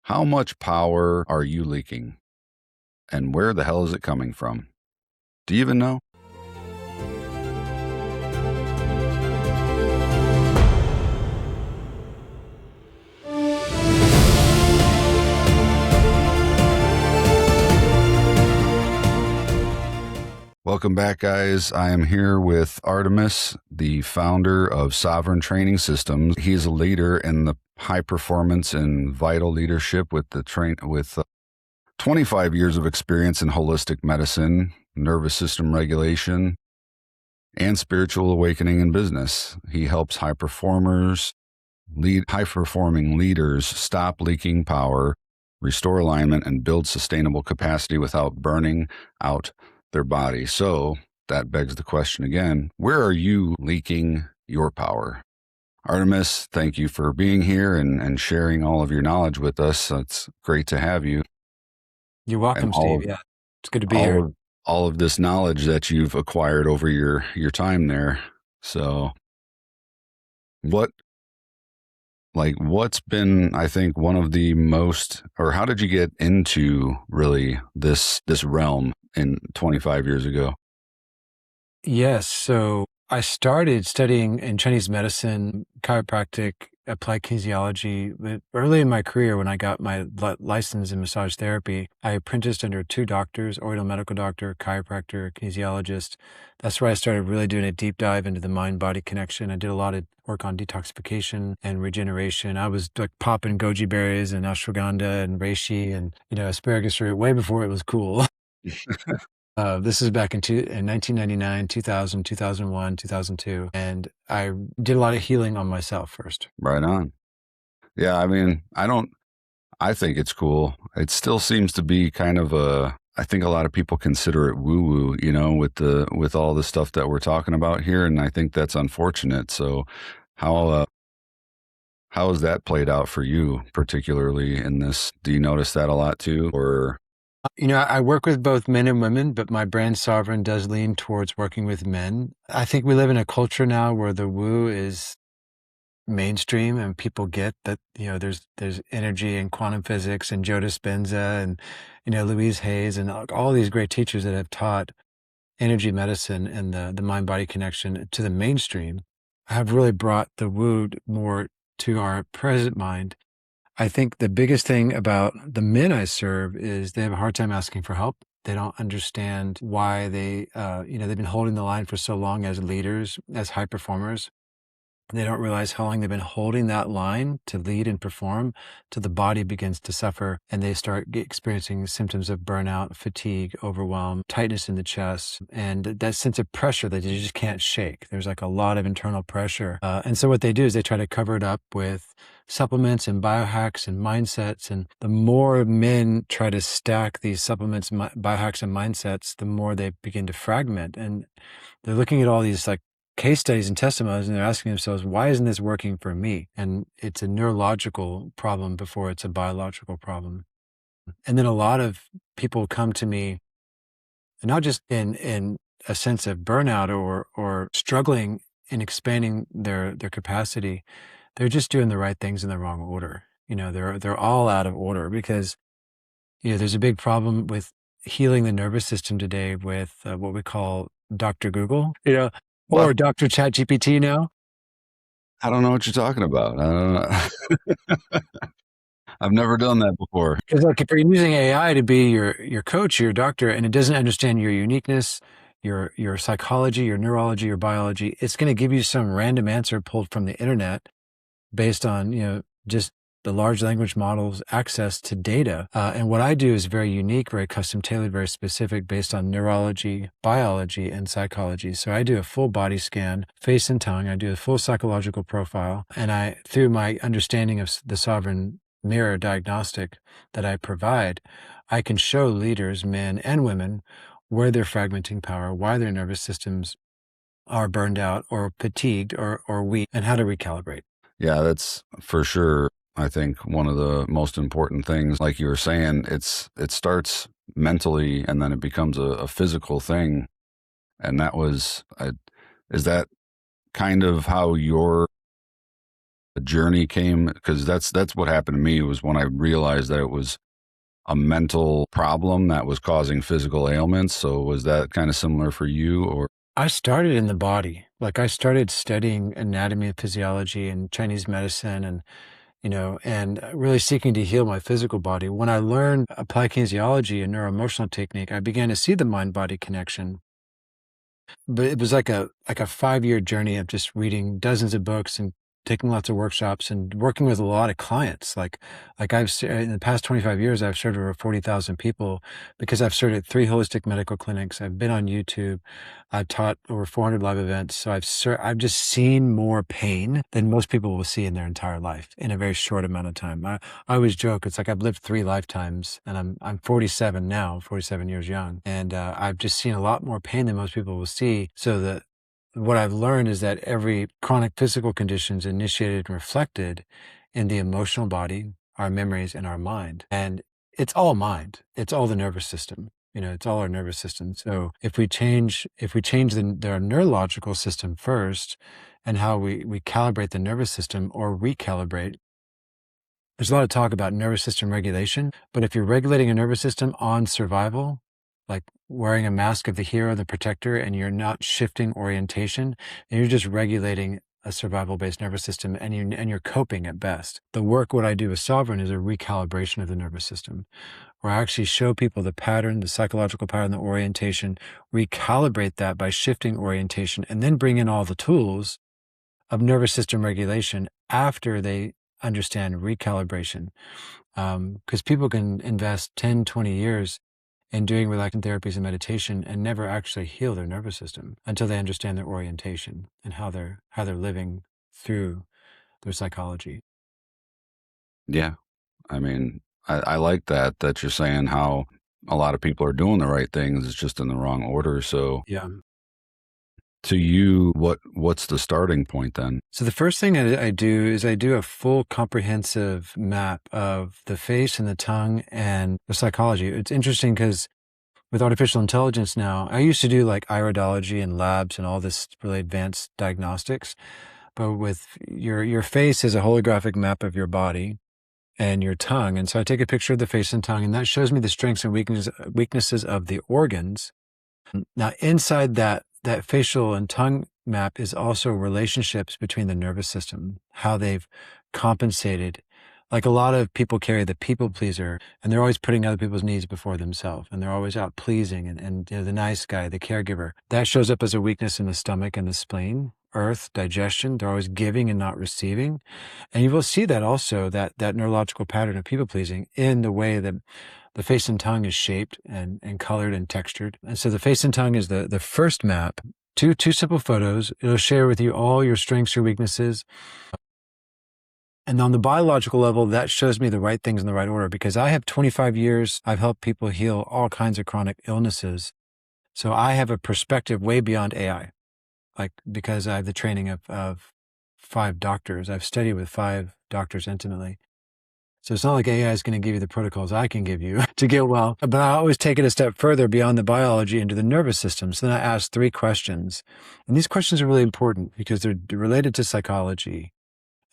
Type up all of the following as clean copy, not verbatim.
How much power are you leaking? And where the hell is it coming from? Do you even know? Welcome back, guys. I am here with Arttemis, the founder of Sovereign Training Systems. He's a leader in the high performance and vital leadership with 25 years of experience in holistic medicine, nervous system regulation, and spiritual awakening in business. He helps high performing leaders stop leaking power, restore alignment, and build sustainable capacity without burning out their body. So that begs the question again, where are you leaking your power? Arttemis, thank you for being here and sharing all of your knowledge with us. It's great to have you. You're welcome, Steve. Yeah, it's good to be here. All of this knowledge that you've acquired over your time there. So what's been, I think, one of the most, or how did you get into really this realm in 25 years ago? Yes. So I started studying in Chinese medicine, chiropractic, applied kinesiology. Early in my career, when I got my license in massage therapy, I apprenticed under two doctors, oriental medical doctor, chiropractor, kinesiologist. That's where I started really doing a deep dive into the mind-body connection. I did a lot of work on detoxification and regeneration. I was like popping goji berries and ashwagandha and reishi and, asparagus root way before it was cool. This is back in 1999, 2000, 2001, 2002. And I did a lot of healing on myself first. Right on. Yeah, I mean, I think it's cool. It still seems to be kind of I think a lot of people consider it woo-woo, with all the stuff that we're talking about here. And I think that's unfortunate. So how has that played out for you, particularly in this? Do you notice that a lot too? Or I work with both men and women, but my brand Sovereign does lean towards working with men. I think we live in a culture now where the woo is mainstream and people get that, there's energy in quantum physics and Joe Dispenza and, Louise Hayes and all these great teachers that have taught energy medicine and the mind-body connection to the mainstream have really brought the woo more to our present mind. I think the biggest thing about the men I serve is they have a hard time asking for help. They don't understand why they've been holding the line for so long as leaders, as high performers. They don't realize how long they've been holding that line to lead and perform till the body begins to suffer and they start experiencing symptoms of burnout, fatigue, overwhelm, tightness in the chest, and that sense of pressure that you just can't shake. There's like a lot of internal pressure. And so what they do is they try to cover it up with supplements and biohacks and mindsets. And the more men try to stack these supplements, biohacks and mindsets, the more they begin to fragment. And they're looking at all these like case studies and testimonies, and they're asking themselves, why isn't this working for me? And it's a neurological problem before it's a biological problem. And then a lot of people come to me, and not just in a sense of burnout or struggling in expanding their capacity. They're just doing the right things in the wrong order. They're all out of order because, there's a big problem with healing the nervous system today with what we call Dr. Google, or Dr. ChatGPT now. I don't know what you're talking about. I don't know. I've never done that before. Because if you're using AI to be your coach, your doctor, and it doesn't understand your uniqueness, your psychology, your neurology, your biology, it's going to give you some random answer pulled from the internet based on, just the large language models access to data. And what I do is very unique, very custom tailored, very specific based on neurology, biology, and psychology. So I do a full body scan, face and tongue. I do a full psychological profile. And through my understanding of the Sovereign Mirror diagnostic that I provide, I can show leaders, men and women, where they're fragmenting power, why their nervous systems are burned out or fatigued or weak, and how to recalibrate. Yeah, that's for sure. I think one of the most important things, like you were saying, it starts mentally and then it becomes a physical thing. And is that kind of how your the journey came? Because that's what happened to me, was when I realized that it was a mental problem that was causing physical ailments. So was that kind of similar for you, or? I started in the body. Like I started studying anatomy and physiology and Chinese medicine and, and really seeking to heal my physical body. When I learned applied kinesiology and neuroemotional technique, I began to see the mind body connection. But it was like a 5-year journey of just reading dozens of books and taking lots of workshops and working with a lot of clients. In the past 25 years, I've served over 40,000 people because I've served at 3 holistic medical clinics. I've been on YouTube. I've taught over 400 live events. So I've just seen more pain than most people will see in their entire life in a very short amount of time. I always joke, it's like I've lived 3 lifetimes, and I'm 47 now, 47 years young. And I've just seen a lot more pain than most people will see. So what I've learned is that every chronic physical condition is initiated and reflected in the emotional body, our memories, and our mind. And it's all mind. It's all the nervous system. It's all our nervous system. So if we change the neurological system first, and how we calibrate the nervous system or recalibrate. There's a lot of talk about nervous system regulation, but if you're regulating a nervous system on survival, like wearing a mask of the hero, the protector, and you're not shifting orientation, then you're just regulating a survival-based nervous system, and you're coping at best. The work, what I do with Sovereign, is a recalibration of the nervous system, where I actually show people the pattern, the psychological pattern, the orientation, recalibrate that by shifting orientation, and then bring in all the tools of nervous system regulation after they understand recalibration. Because people can invest 10, 20 years in doing relaxation therapies and meditation and never actually heal their nervous system until they understand their orientation and how they're living through their psychology. Yeah. I mean, I like that you're saying how a lot of people are doing the right things, it's just in the wrong order. So Yeah. to you, what's the starting point then? So the first thing I do is I do a full comprehensive map of the face and the tongue and the psychology. It's interesting because with artificial intelligence now, I used to do like iridology and labs and all this really advanced diagnostics, but with your face is a holographic map of your body and your tongue. And so I take a picture of the face and tongue, and that shows me the strengths and weaknesses of the organs. Now, inside that facial and tongue map is also relationships between the nervous system, how they've compensated. Like a lot of people carry the people pleaser, and they're always putting other people's needs before themselves, and they're always out pleasing and the nice guy, the caregiver. That shows up as a weakness in the stomach and the spleen, earth, digestion. They're always giving and not receiving. And you will see that also, that neurological pattern of people pleasing in the way that the face and tongue is shaped and colored and textured. And so the face and tongue is the first map. Two simple photos. It'll share with you all your strengths, your weaknesses. And on the biological level, that shows me the right things in the right order, because I have 25 years. I've helped people heal all kinds of chronic illnesses. So I have a perspective way beyond AI, like because I have the training of 5 doctors. I've studied with 5 doctors intimately. So it's not like AI is going to give you the protocols I can give you to get well, but I always take it a step further beyond the biology into the nervous system. So then I ask 3 questions. And these questions are really important because they're related to psychology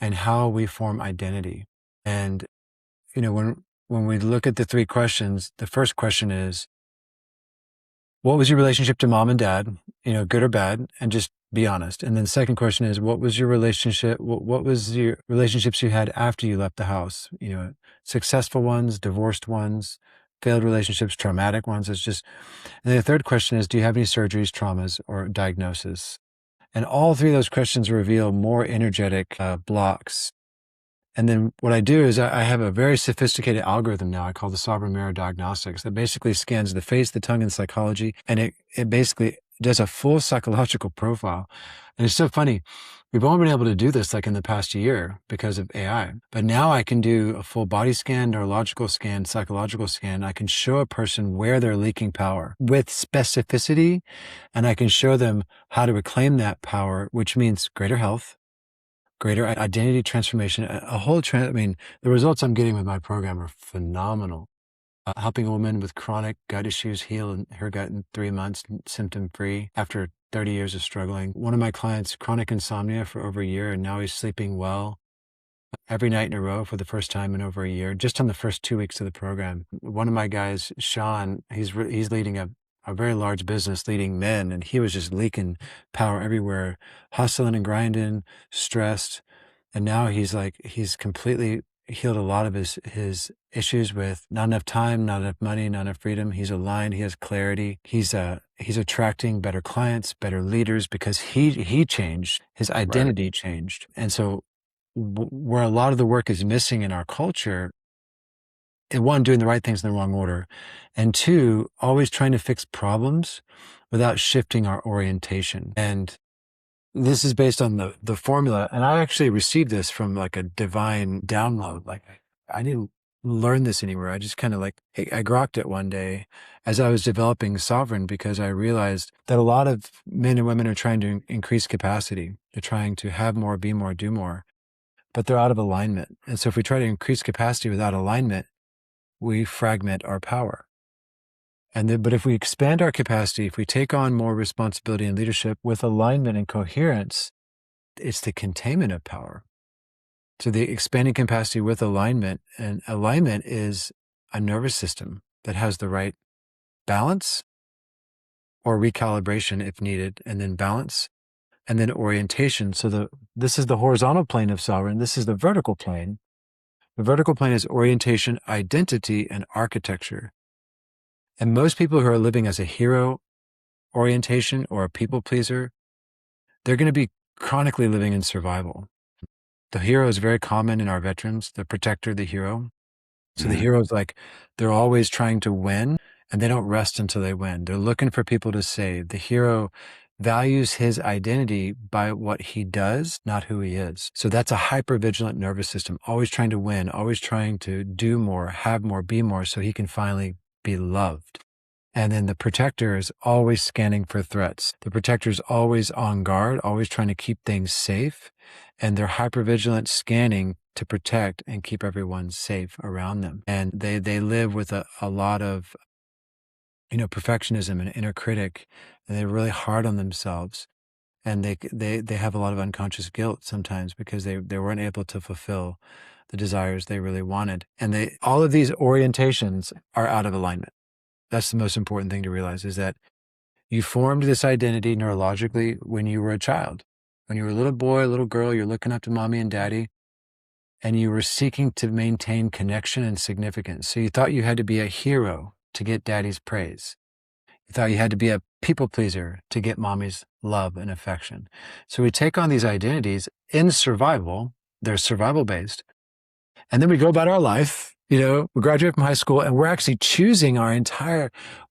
and how we form identity. And, when we look at the 3 questions, the first question is, what was your relationship to mom and dad? Good or bad, and just be honest. And then the second question is, what was your relationship? What was your relationships you had after you left the house? Successful ones, divorced ones, failed relationships, traumatic ones. And then the third question is, do you have any surgeries, traumas, or diagnosis? And all 3 of those questions reveal more energetic blocks. And then what I do is I have a very sophisticated algorithm now I call the Sovereign Mirror Diagnostics that basically scans the face, the tongue, and psychology. And it basically does a full psychological profile. And it's so funny. We've only been able to do this like in the past year because of AI. But now I can do a full body scan, neurological scan, psychological scan. I can show a person where they're leaking power with specificity. And I can show them how to reclaim that power, which means greater health, greater identity transformation, the results I'm getting with my program are phenomenal. Helping a woman with chronic gut issues heal her gut in 3 months, symptom-free, after 30 years of struggling. One of my clients, chronic insomnia for over a year, and now he's sleeping well. every night in a row for the first time in over a year, just on the first 2 weeks of the program. One of my guys, Sean, he's leading a very large business, leading men, and he was just leaking power everywhere, hustling and grinding, stressed. And now he's completely healed a lot of his issues with not enough time, not enough money, not enough freedom. He's aligned, he has clarity. He's attracting better clients, better leaders because he changed, his Right. identity changed. And so where a lot of the work is missing in our culture, and one, doing the right things in the wrong order, and two, always trying to fix problems without shifting our orientation. And this is based on the formula, and I actually received this from like a divine download. Like I didn't learn this anywhere. I just kind of like I grokked it one day as I was developing Sovereign because I realized that a lot of men and women are trying to increase capacity. They're trying to have more, be more, do more, but they're out of alignment. And so if we try to increase capacity without alignment, we fragment our power. But if we expand our capacity, if we take on more responsibility and leadership with alignment and coherence, it's the containment of power. So the expanding capacity with alignment, and alignment is a nervous system that has the right balance or recalibration if needed, and then balance, and then orientation. So this is the horizontal plane of Sovereign. This is the vertical plane. The vertical plane is orientation, identity, and architecture. And most people who are living as a hero orientation or a people pleaser, they're going to be chronically living in survival. The hero is very common in our veterans, the protector, the hero. So the Hmm. hero is like, they're always trying to win and they don't rest until they win. They're looking for people to save. The hero values his identity by what he does, not who he is. So that's a hypervigilant nervous system, always trying to win, always trying to do more, have more, be more, so he can finally be loved. And then the protector is always scanning for threats. The protector is always on guard, always trying to keep things safe. And they're hypervigilant scanning to protect and keep everyone safe around them. And they live with a lot of, perfectionism and inner critic, and they're really hard on themselves. And they have a lot of unconscious guilt sometimes because they weren't able to fulfill the desires they really wanted. And all of these orientations are out of alignment. That's the most important thing to realize, is that you formed this identity neurologically when you were a child. When you were a little boy, a little girl, you're looking up to mommy and daddy, and you were seeking to maintain connection and significance. So you thought you had to be a hero to get daddy's praise. You thought you had to be a people pleaser to get mommy's love and affection. So we take on these identities in survival, they're survival based, and then we go about our life. We graduate from high school and we're actually choosing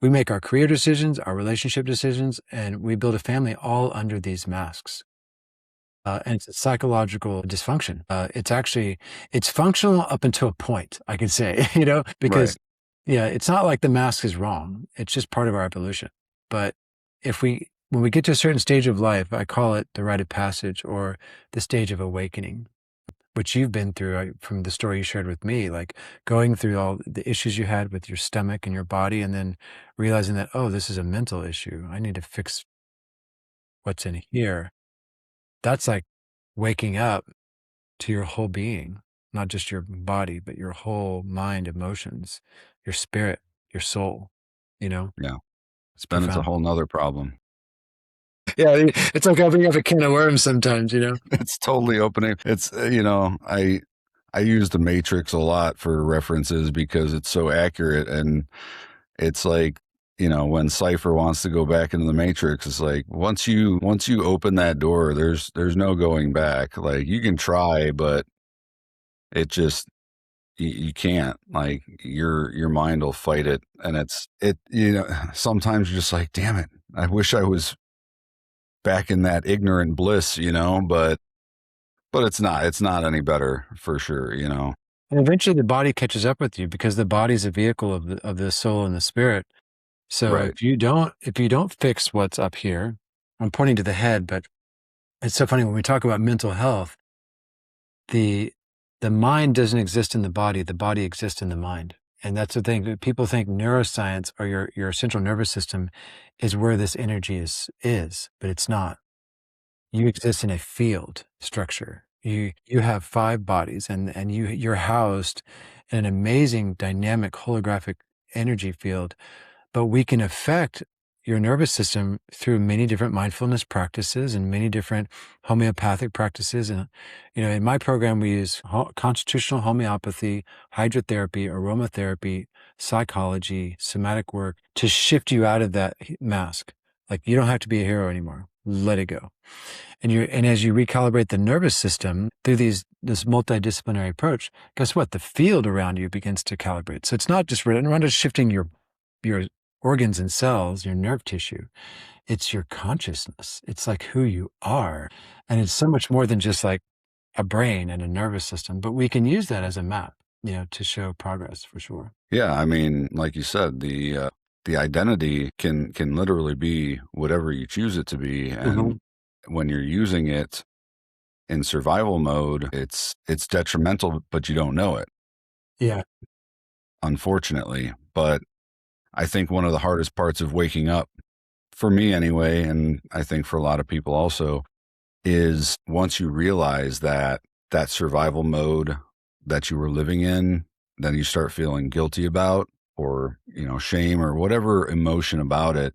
we make our career decisions, our relationship decisions, and we build a family all under these masks. And it's a psychological dysfunction. It's functional up until a point, I could say, Right. because yeah, it's not like the mask is wrong. It's just part of our evolution. But when we get to a certain stage of life, I call it the rite of passage or the stage of awakening, which you've been through from the story you shared with me, like going through all the issues you had with your stomach and your body, and then realizing that, oh, this is a mental issue. I need to fix what's in here. That's like waking up to your whole being, not just your body, but your whole mind, emotions, your spirit, your soul. Yeah. It's Then it's a profound. whole nother problem. Yeah, it's like opening up a can of worms sometimes. It's totally opening. It's, I use the Matrix a lot for references because it's so accurate. And it's like, when Cypher wants to go back into the Matrix, it's like once you open that door, there's no going back. Like you can try, but it just you can't. Like your mind will fight it, and sometimes you're just like, damn it, I wish I was back in that ignorant bliss, but it's not any better for sure. And eventually the body catches up with you because the body is a vehicle of the soul and the spirit. So Right. if you don't fix what's up here, I'm pointing to the head, but it's so funny when we talk about mental health, the the mind doesn't exist in the body exists in the mind. And that's the thing. People think neuroscience or your central nervous system is where this energy is, but it's not. You exist in a field structure. You have 5 bodies, and you're housed in an amazing dynamic holographic energy field, but we can affect your nervous system through many different mindfulness practices and many different homeopathic practices. And, in my program, we use constitutional homeopathy, hydrotherapy, aromatherapy, psychology, somatic work to shift you out of that mask. Like, you don't have to be a hero anymore. Let it go. And as you recalibrate the nervous system through this multidisciplinary approach, guess what? The field around you begins to calibrate. So it's not just we're not just shifting your organs and cells, your nerve tissue. It's your consciousness. It's like who you are. And it's so much more than just like a brain and a nervous system, but we can use that as a map, to show progress for sure. Yeah, I mean, like you said, the identity can literally be whatever you choose it to be, and Mhm. when you're using it in survival mode, it's detrimental, but you don't know it, Yeah. unfortunately. But I think one of the hardest parts of waking up, for me anyway, and I think for a lot of people also, is once you realize that survival mode that you were living in, then you start feeling guilty about, or, shame or whatever emotion about it.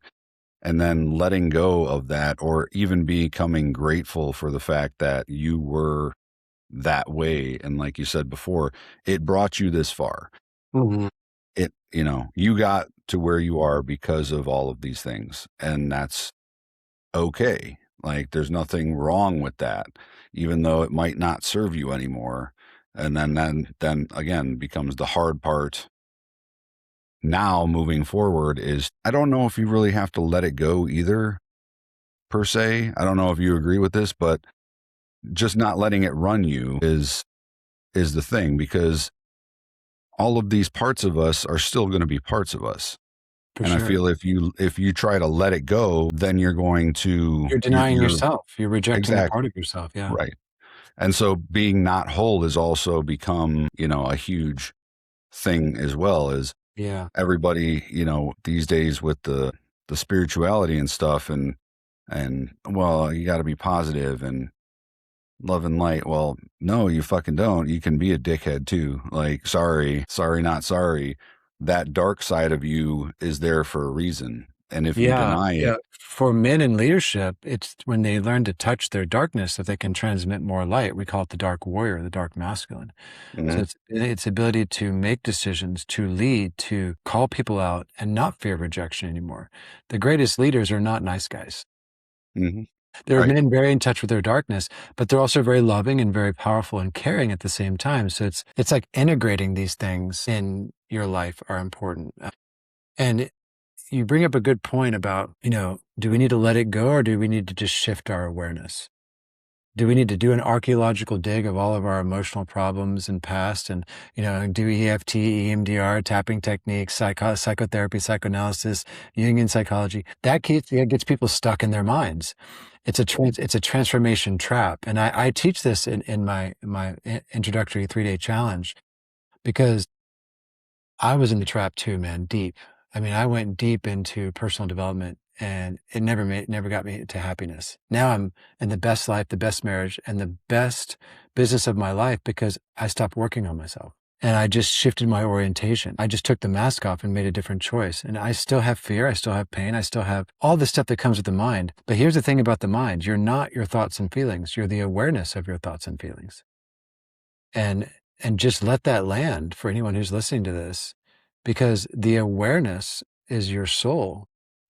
And then letting go of that, or even becoming grateful for the fact that you were that way. And like you said before, it brought you this far. Mhm. You got to where you are because of all of these things. And that's okay. Like, there's nothing wrong with that, even though it might not serve you anymore. And then again becomes the hard part now moving forward is I don't know if you really have to let it go either, per se. I don't know if you agree with this, but just not letting it run you is the thing, because all of these parts of us are still going to be parts of us. For And I sure. feel if you try to let it go, then you're going to You're denying you're yourself. You're rejecting a part exactly of yourself. Yeah. right. And so being not whole has also become, a huge thing as well. Is Yeah. everybody, these days with the spirituality and stuff, and well, you got to be positive and love and light. Well, no, you fucking don't. You can be a dickhead too. Like, sorry, not sorry. That dark side of you is there for a reason. And if you Yeah, deny yeah. it, For men in leadership, it's when they learn to touch their darkness that they can transmit more light. We call it the dark warrior, the dark masculine. So mhm, it's ability to make decisions, to lead, to call people out, and not fear rejection anymore. The greatest leaders are not nice guys. mhm, They're right. men very in touch with their darkness, but they're also very loving and very powerful and caring at the same time. So it's like integrating these things in your life are important. And you bring up a good point about, do we need to let it go or do we need to just shift our awareness? Do we need to do an archaeological dig of all of our emotional problems and past and, do EFT, EMDR, tapping techniques, psychotherapy, psychoanalysis, Jungian psychology? That gets people stuck in their minds. It's a transformation trap. And I teach this in my introductory 3-day challenge because I was in the trap too, man, deep. I mean, I went deep into personal development and it never got me to happiness. Now I'm in the best life, the best marriage, and the best business of my life because I stopped working on myself. And I just shifted my orientation. I just took the mask off and made a different choice. And I still have fear. I still have pain. I still have all the stuff that comes with the mind. But here's the thing about the mind. You're not your thoughts and feelings. You're the awareness of your thoughts and feelings. And and just let that land for anyone who's listening to this, because the awareness is your soul.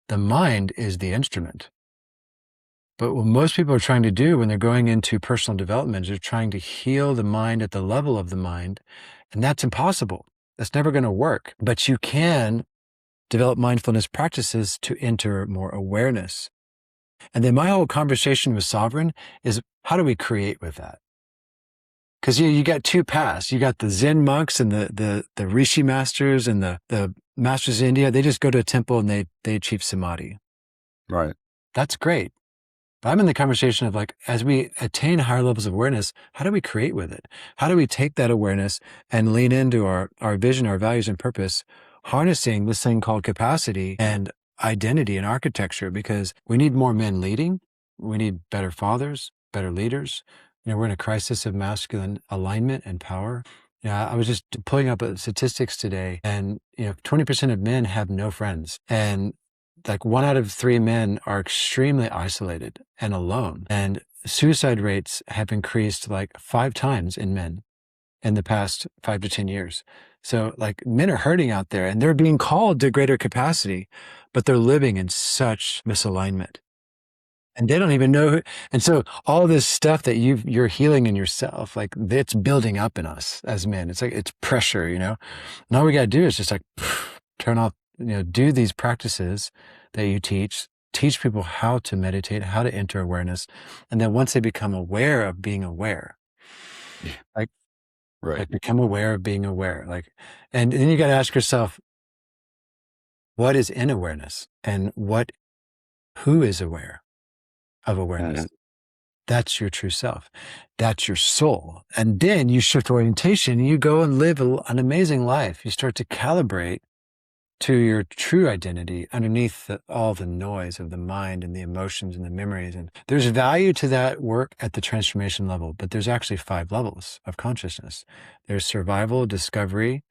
The mind is the instrument. But what most people are trying to do when they're going into personal development is they're trying to heal the mind at the level of the mind, and that's impossible. That's never going to work. But you can develop mindfulness practices to enter more awareness. And then my whole conversation with Sovereign is how do we create with that? Because you got two paths. You got the Zen monks and the Rishi masters and the masters of India. They just go to a temple and they achieve samadhi. Right. That's great. But I'm in the conversation of like, as we attain higher levels of awareness, how do we create with it? How do we take that awareness and lean into our vision, our values and purpose, harnessing this thing called capacity and identity and architecture? Because we need more men leading. We need better fathers, better leaders. We're in a crisis of masculine alignment and power. Yeah, I was just pulling up statistics today, and 20% of men have no friends, and like 1 out of 3 men are extremely isolated and alone. And suicide rates have increased like 5 times in men in the past 5 to 10 years. So like men are hurting out there, and they're being called to greater capacity, but they're living in such misalignment. And they don't even know and so all this stuff that you're healing in yourself, like, it's building up in us as men. It's like it's pressure, And all we gotta do is just like turn off, do these practices that you teach people how to meditate, how to enter awareness. And then once they become aware of being aware, Yeah. like Right. become aware of being aware, like, and then you gotta ask yourself, what is in awareness? And who is aware of Mhm. awareness? That's your true self. That's your soul. And then you shift orientation, you go and live an amazing life. You start to calibrate to your true identity underneath all the noise of the mind and the emotions and the memories. And there's value to that work at the transformation level, but there's actually 5 levels of consciousness. There's survival, discovery,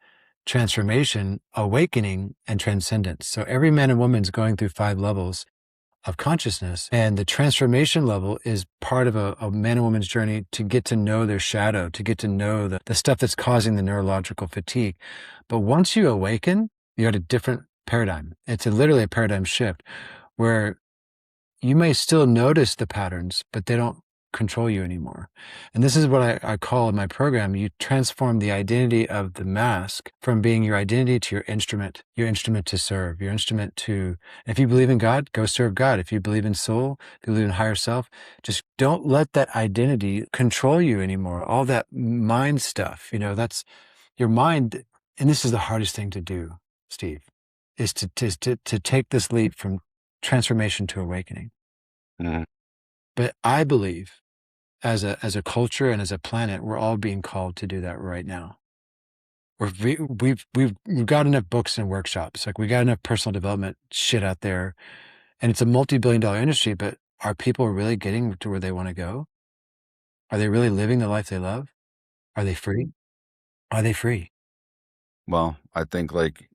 transformation, awakening, and transcendence. So every man and woman is going through 5 levels of consciousness. And the transformation level is part of a man and woman's journey to get to know their shadow, to get to know the stuff that's causing the neurological fatigue. But once you awaken, you're at a different paradigm. It's literally a paradigm shift where you may still notice the patterns, but they don't control you anymore. And this is what I call in my program, you transform the identity of the mask from being your identity to your instrument to serve, your instrument to, if you believe in God, go serve God. If you believe in soul, if you believe in higher self, just don't let that identity control you anymore. All that mind stuff, that's your mind. And this is the hardest thing to do, Steve, is to take this leap from transformation to awakening. Mhm. But I believe as a culture and as a planet, we're all being called to do that right now. We've got enough books and workshops. Like we got enough personal development shit out there, and it's a multi-billion-dollar industry. But are people really getting to where they want to go? Are they really living the life they love? Are they free? Are they free? Well, I think like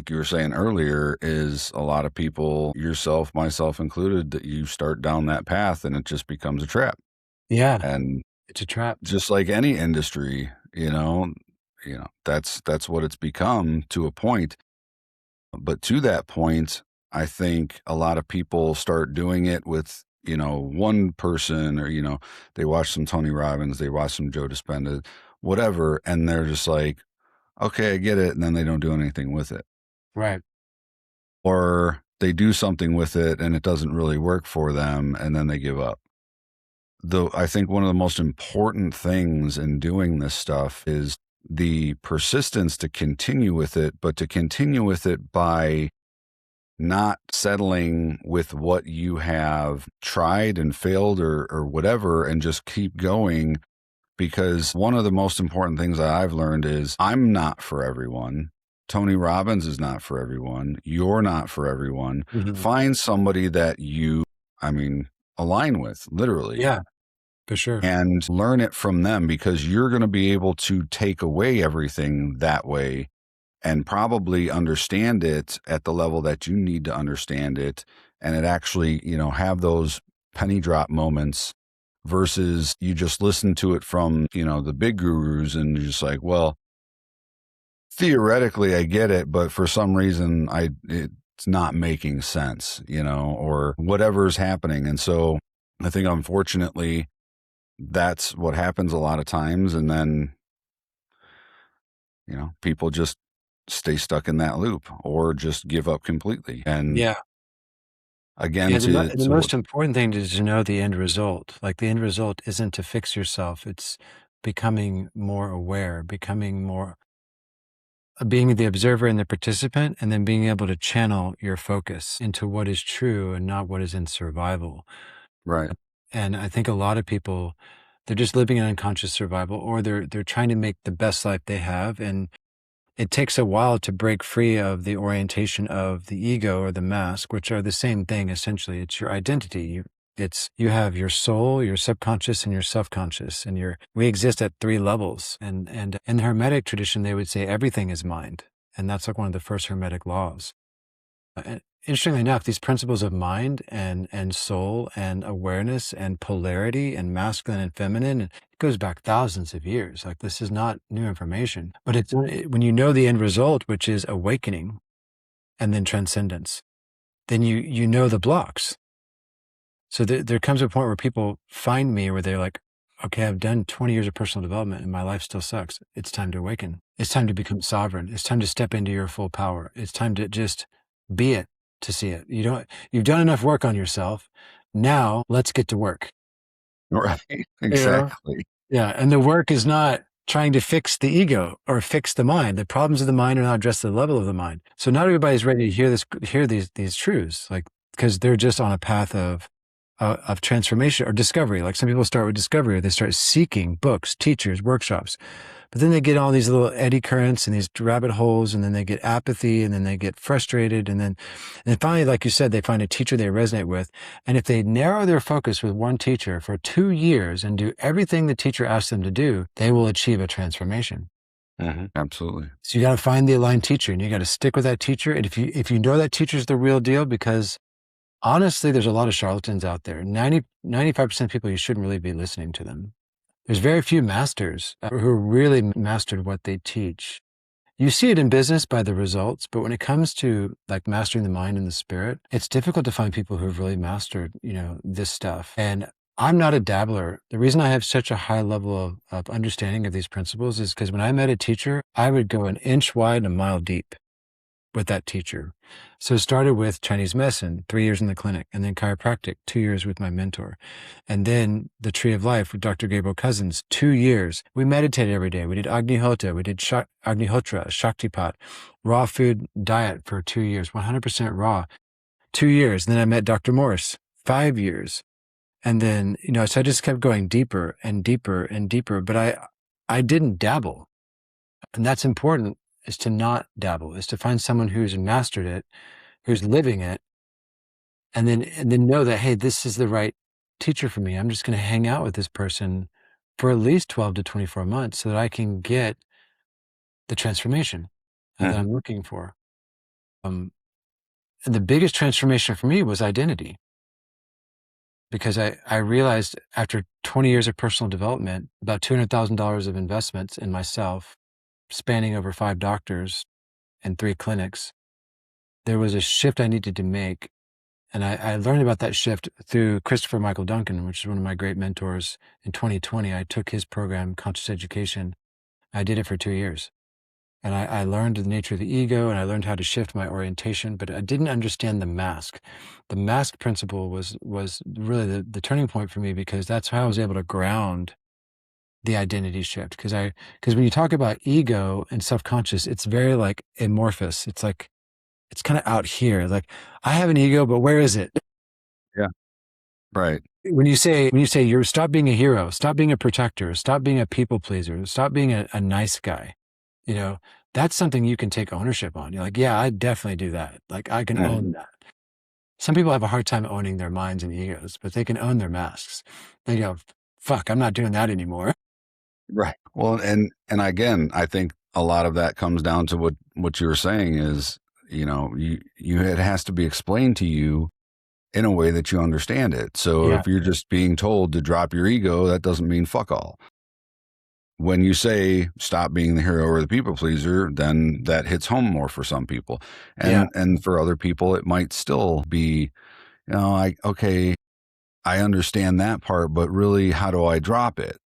you were saying earlier, is a lot of people, yourself, myself included, that you start down that path and it just becomes a trap. Yeah, And it's a trap. just like any industry, that's what it's become to a point. But to that point, I think a lot of people start doing it with, one person, or, they watch some Tony Robbins, they watch some Joe Dispenza, whatever, and they're just like, okay, I get it. And then they don't do anything with it. Right. Or they do something with it and it doesn't really work for them. And then they give up. Though I think one of the most important things in doing this stuff is the persistence to continue with it, but to continue with it by not settling with what you have tried and failed, or whatever, and just keep going. Because one of the most important things that I've learned is I'm not for everyone. Tony Robbins is not for everyone. You're not for everyone. Mhm. Find somebody that I mean, align with, literally, Yeah, for sure. and learn it from them, because you're going to be able to take away everything that way and probably understand it at the level that you need to understand it. And it actually, have those penny drop moments, versus you just listen to it from, the big gurus, and you're just like, well, theoretically I get it, but for some reason it's not making sense, or whatever's happening. And so I think, unfortunately, that's what happens a lot of times. And then, people just stay stuck in that loop or just give up completely. And Yeah. again, Yeah, the to what, most important thing is to know the end result. Like, the end result isn't to fix yourself, it's becoming more aware, becoming more being the observer and the participant, and then being able to channel your focus into what is true and not what is in survival. right, And I think a lot of people, they're just living in unconscious survival, or they're trying to make the best life they have, and it takes a while to break free of the orientation of the ego or the mask, which are the same thing essentially. It's your identity. It's you have your soul, your subconscious, and your self-conscious, and we exist at 3 levels. And in the Hermetic tradition, they would say everything is mind, and that's like one of the first Hermetic laws. And interestingly enough, these principles of mind and soul and awareness and polarity and masculine and feminine, and it goes back thousands of years. Like this is not new information, but when you know the end result, which is awakening and then transcendence, then you know the blocks. So there comes a point where people find me where they're like, okay, I've done 20 years of personal development and my life still sucks. It's time to awaken. It's time to become sovereign. It's time to step into your full power. It's time to just be it, to see it. You've done enough work on yourself. Now let's get to work. Right. You know? Exactly. Yeah. And the work is not trying to fix the ego or fix the mind. The problems of the mind are not addressed at the level of the mind. So not everybody's ready to hear these truths, like, because they're just on a path of transformation or discovery. Like some people start with discovery, or they start seeking books, teachers, workshops, but then they get all these little eddy currents and these rabbit holes, and then they get apathy, and then they get frustrated. And finally, like you said, they find a teacher they resonate with. And if they narrow their focus with one teacher for 2 years and do everything the teacher asks them to do, they will achieve a transformation. Absolutely. So you got to find the aligned teacher, and you got to stick with that teacher. And if you know that teacher's the real deal, because honestly, there's a lot of charlatans out there. 95% of people, you shouldn't really be listening to them. There's very few masters who really mastered what they teach. You see it in business by the results, but when it comes to like mastering the mind and the spirit, it's difficult to find people who have really mastered, this stuff. And I'm not a dabbler. The reason I have such a high level of understanding of these principles is because when I met a teacher, I would go an inch wide and a mile deep with that teacher. So it started with Chinese medicine, 3 years in the clinic, and then chiropractic, 2 years with my mentor. And then the Tree of Life with Dr. Gabriel Cousins, 2 years. We meditated every day. We did Agnihotra, we did Agnihotra, Shaktipat, raw food diet for 2 years, 100% raw, 2 years. And then I met Dr. Morse, 5 years. And then, so I just kept going deeper and deeper and deeper, but I didn't dabble. And that's important, is to not dabble, is to find someone who's mastered it, who's living it, and then know that, hey, this is the right teacher for me. I'm just going to hang out with this person for at least 12 to 24 months so that I can get the transformation that I'm looking for. And the biggest transformation for me was identity, because I realized after 20 years of personal development, about $200,000 of investments in myself, spanning over 5 doctors and 3 clinics, there was a shift I needed to make. And I learned about that shift through Christopher Michael Duncan, which is one of my great mentors. In 2020, I took his program, Conscious Education. I did it for 2 years. And I learned the nature of the ego, and I learned how to shift my orientation, but I didn't understand the mask. The mask principle was really the turning point for me, because that's how I was able to ground the identity shift. Because when you talk about ego and self-conscious, it's very like amorphous. It's like, it's kind of out here. Like, I have an ego, but where is it? Yeah. Right. When you say you're stop being a hero, stop being a protector, stop being a people pleaser, stop being a nice guy, that's something you can take ownership on. You're like, yeah, I definitely do that. Like, I can own that. Some people have a hard time owning their minds and egos, but they can own their masks. They go, fuck, I'm not doing that anymore. Right. Well, and again, I think a lot of that comes down to what you were saying is, it has to be explained to you in a way that you understand it. So Yeah. if you're just being told to drop your ego, that doesn't mean fuck all. When you say stop being the hero or the people pleaser, then that hits home more for some people. And for other people, it might still be, okay, I understand that part, but really, how do I drop it?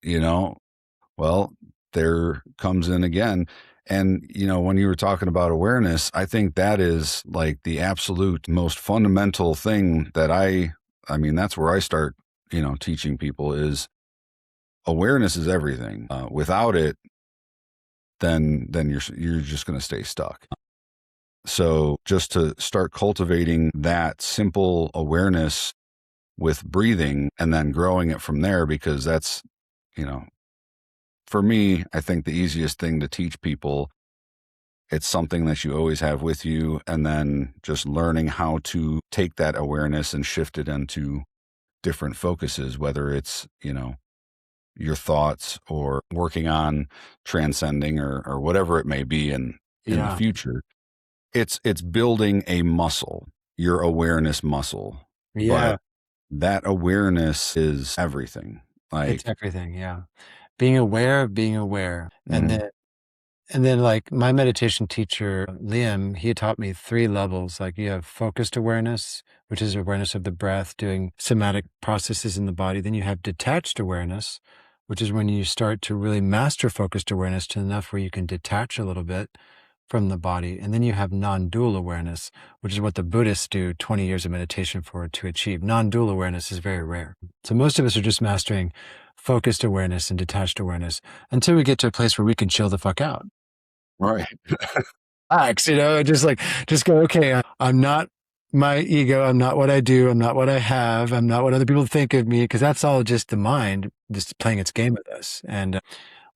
Well, there comes in again. And, when you were talking about awareness, I think that is like the absolute most fundamental thing that that's where I start, teaching people is awareness is everything. Without it, then you're just going to stay stuck. So just to start cultivating that simple awareness with breathing and then growing it from there, because that's, for me, I think the easiest thing to teach people, it's something that you always have with you, and then just learning how to take that awareness and shift it into different focuses, whether it's, your thoughts or working on transcending or whatever it may be in the Yeah. future. It's building a muscle, your awareness muscle, but Yeah. that awareness is everything. It's Like, everything. Yeah. Being aware of being aware. mhm, And then, like, my meditation teacher, Liam, he taught me 3 levels. Like, you have focused awareness, which is awareness of the breath, doing somatic processes in the body. Then you have detached awareness, which is when you start to really master focused awareness to enough where you can detach a little bit from the body. And then you have non-dual awareness, which is what the Buddhists do 20 years of meditation for to achieve. Non-dual awareness is very rare. So most of us are just mastering focused awareness and detached awareness until we get to a place where we can chill the fuck out. right. Relax, just like, just go, okay, I'm not my ego. I'm not what I do. I'm not what I have. I'm not what other people think of me. Cause that's all just the mind just playing its game with us. And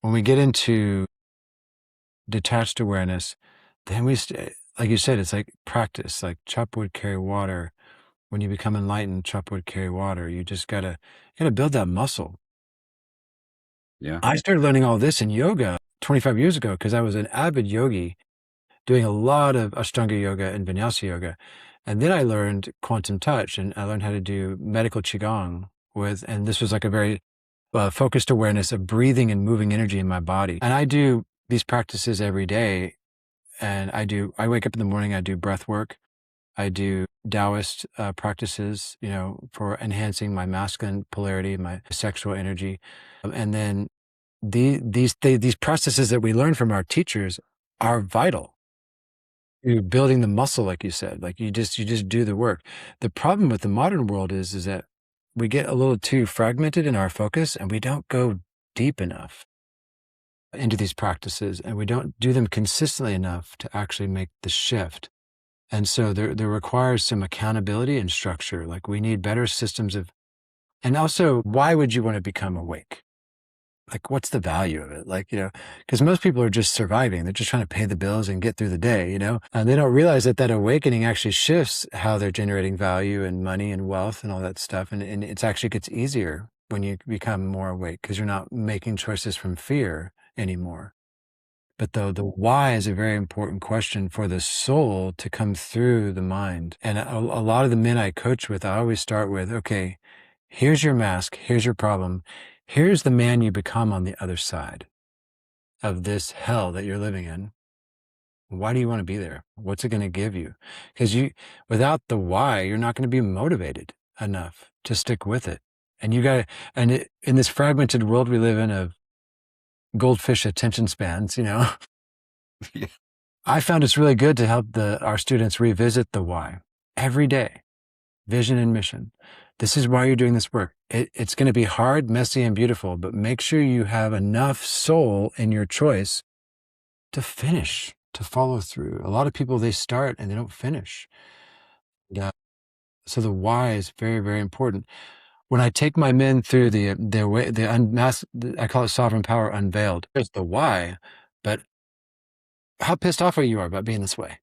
when we get into detached awareness, then like you said, it's like practice, like chop wood, carry water. When you become enlightened, chop wood, carry water. You just gotta build that muscle. Yeah. I started learning all this in yoga 25 years ago because I was an avid yogi doing a lot of Ashtanga yoga and Vinyasa yoga. And then I learned quantum touch and I learned how to do medical Qigong and this was like a very focused awareness of breathing and moving energy in my body. And I do these practices every day. And I wake up in the morning, I do breath work. I do Taoist practices, for enhancing my masculine polarity, my sexual energy. And then these processes that we learn from our teachers are vital. You're building the muscle, like you said, like you just do the work. The problem with the modern world is that we get a little too fragmented in our focus and we don't go deep enough into these practices and we don't do them consistently enough to actually make the shift. And so there requires some accountability and structure. Like we need better systems and also why would you want to become awake? Like, what's the value of it? Like, because most people are just surviving. They're just trying to pay the bills and get through the day, and they don't realize that that awakening actually shifts how they're generating value and money and wealth and all that stuff. And it's actually gets easier when you become more awake because you're not making choices from fear anymore. But though the why is a very important question for the soul to come through the mind. And a lot of the men I coach with, I always start with, okay, here's your mask, here's your problem, here's the man you become on the other side of this hell that you're living in. Why do you want to be there? What's it going to give you? Because without the why, you're not going to be motivated enough to stick with it. And in this fragmented world we live in of goldfish attention spans, Yeah. I found it's really good to help our students revisit the why every day, vision and mission. This is why you're doing this work. It's going to be hard, messy, and beautiful, but make sure you have enough soul in your choice to finish, to follow through. A lot of people, they start and they don't finish. Yeah. So the why is very, very important. When I take my men through their way, I call it sovereign power unveiled. There's the why, but how pissed off are you about being this way?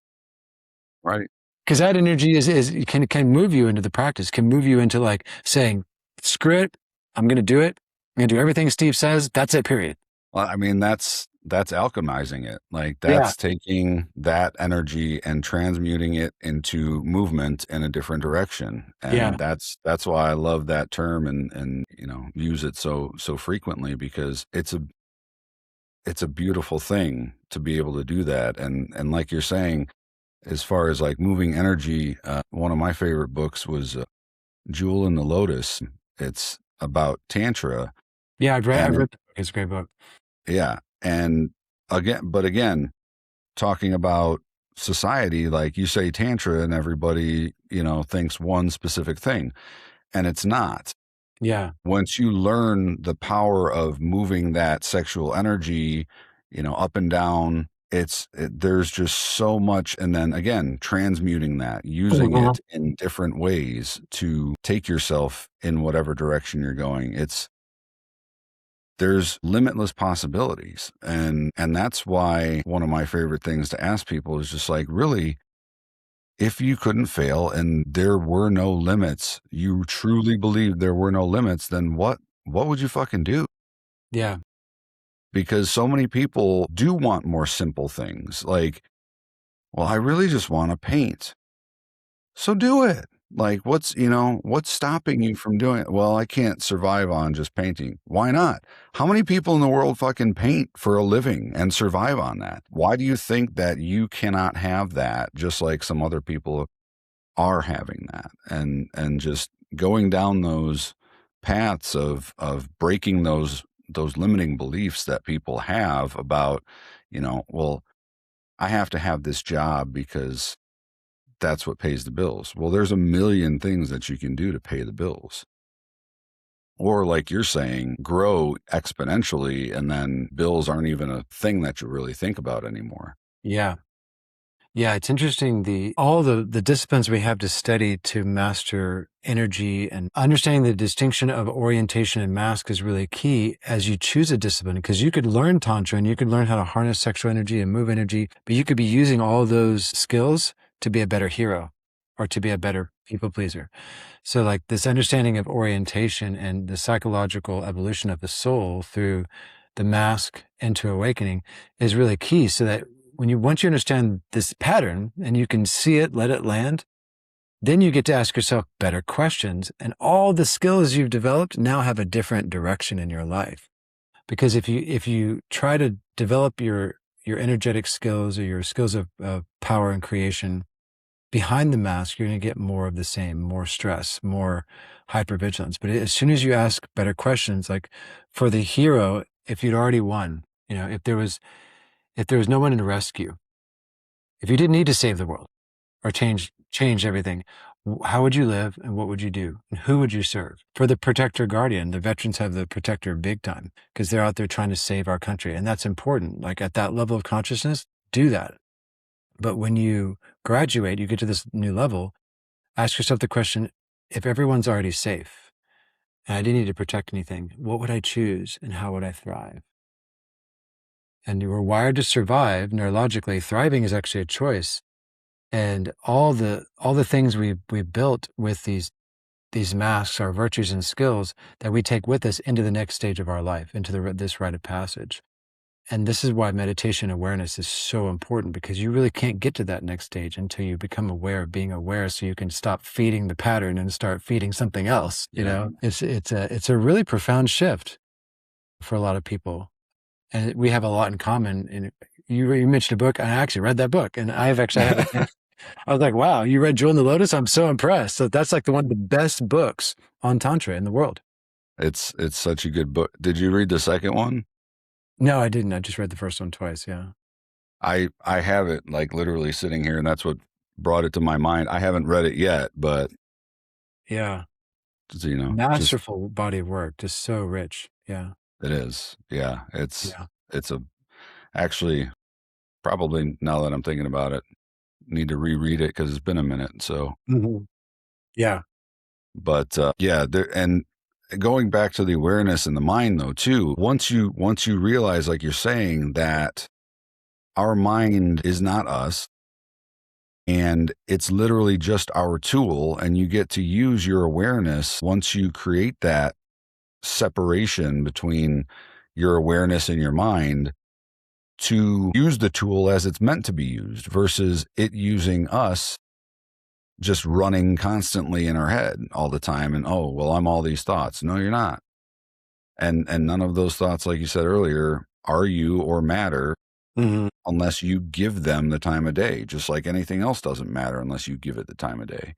Right. Because that energy can move you into the practice, can move you into like saying, screw it, I'm going to do it. I'm going to do everything Steve says. That's it, period. Well, I mean, that's alchemizing it. Like Yeah. that's taking that energy and transmuting it into movement in a different direction. Yeah. And that's why I love that term and use it so frequently because it's a beautiful thing to be able to do that. And like you're saying, as far as like moving energy, one of my favorite books was Jewel in the Lotus. It's about Tantra. Yeah. I've And read the book. It's a great book. yeah. And again, talking about society, like you say Tantra and everybody, thinks one specific thing. And it's not. Yeah. Once you learn the power of moving that sexual energy, up and down, there's just so much. And then again, transmuting that, using Mhm. it in different ways to take yourself in whatever direction you're going. There's limitless possibilities. And that's why one of my favorite things to ask people is just like, really, if you couldn't fail and there were no limits, you truly believed there were no limits, then what would you fucking do? Yeah. Because so many people do want more simple things. Like, well, I really just want to paint. So do it. Like, what's stopping you from doing it? Well, I can't survive on just painting. Why not? How many people in the world fucking paint for a living and survive on that? Why do you think that you cannot have that just like some other people are having that? And just going down those paths of breaking those limiting beliefs that people have about, well, I have to have this job because that's what pays the bills. Well, there's a million things that you can do to pay the bills. Or like you're saying, grow exponentially and then bills aren't even a thing that you really think about anymore. Yeah. Yeah, it's interesting all the disciplines we have to study to master energy, and understanding the distinction of orientation and mask is really key as you choose a discipline, because you could learn tantra and you could learn how to harness sexual energy and move energy, but you could be using all those skills to be a better hero or to be a better people pleaser. So like this understanding of orientation and the psychological evolution of the soul through the mask into awakening is really key, so that once you understand this pattern and you can see it, let it land, then you get to ask yourself better questions. And all the skills you've developed now have a different direction in your life. Because if you try to develop your energetic skills or your skills of power and creation behind the mask, you're going to get more of the same, more stress, more hypervigilance. But as soon as you ask better questions, like for the hero, if you'd already won, if there was no one to rescue, if you didn't need to save the world or change everything, how would you live and what would you do? And who would you serve? For the protector guardian, the veterans have the protector big time because they're out there trying to save our country. And that's important. Like at that level of consciousness, do that. But when you graduate, you get to this new level, ask yourself the question, if everyone's already safe and I didn't need to protect anything, what would I choose and how would I thrive? And you were wired to survive neurologically. Thriving is actually a choice. And all the things we built with these masks, our virtues and skills that we take with us into the next stage of our life, into this rite of passage. And this is why meditation awareness is so important, because you really can't get to that next stage until you become aware of being aware, so you can stop feeding the pattern and start feeding something else. Yeah. It's a really profound shift for a lot of people. And we have a lot in common. And you mentioned a book, and I actually read that book, and I was like, wow, you read Jewel in the Lotus? I'm so impressed. So that's like one of the best books on Tantra in the world. It's such a good book. Did you read the second one? No, I didn't. I just read the first one twice. Yeah. I have it like literally sitting here, and that's what brought it to my mind. I haven't read it yet, but Yeah. just Masterful body of work. Just so rich. Yeah. it is. Yeah. Yeah. It's actually probably, now that I'm thinking about it, need to reread it because it's been a minute. So, Mhm. Yeah. but yeah, and going back to the awareness in the mind though, too, once you realize, like you're saying, that our mind is not us and it's literally just our tool, and you get to use your awareness once you create that separation between your awareness and your mind, to use the tool as it's meant to be used versus it using us, just running constantly in our head all the time. And, oh, well, I'm all these thoughts. No, you're not. And none of those thoughts, like you said earlier, are you or matter Mhm. unless you give them the time of day. Just like anything else doesn't matter unless you give it the time of day.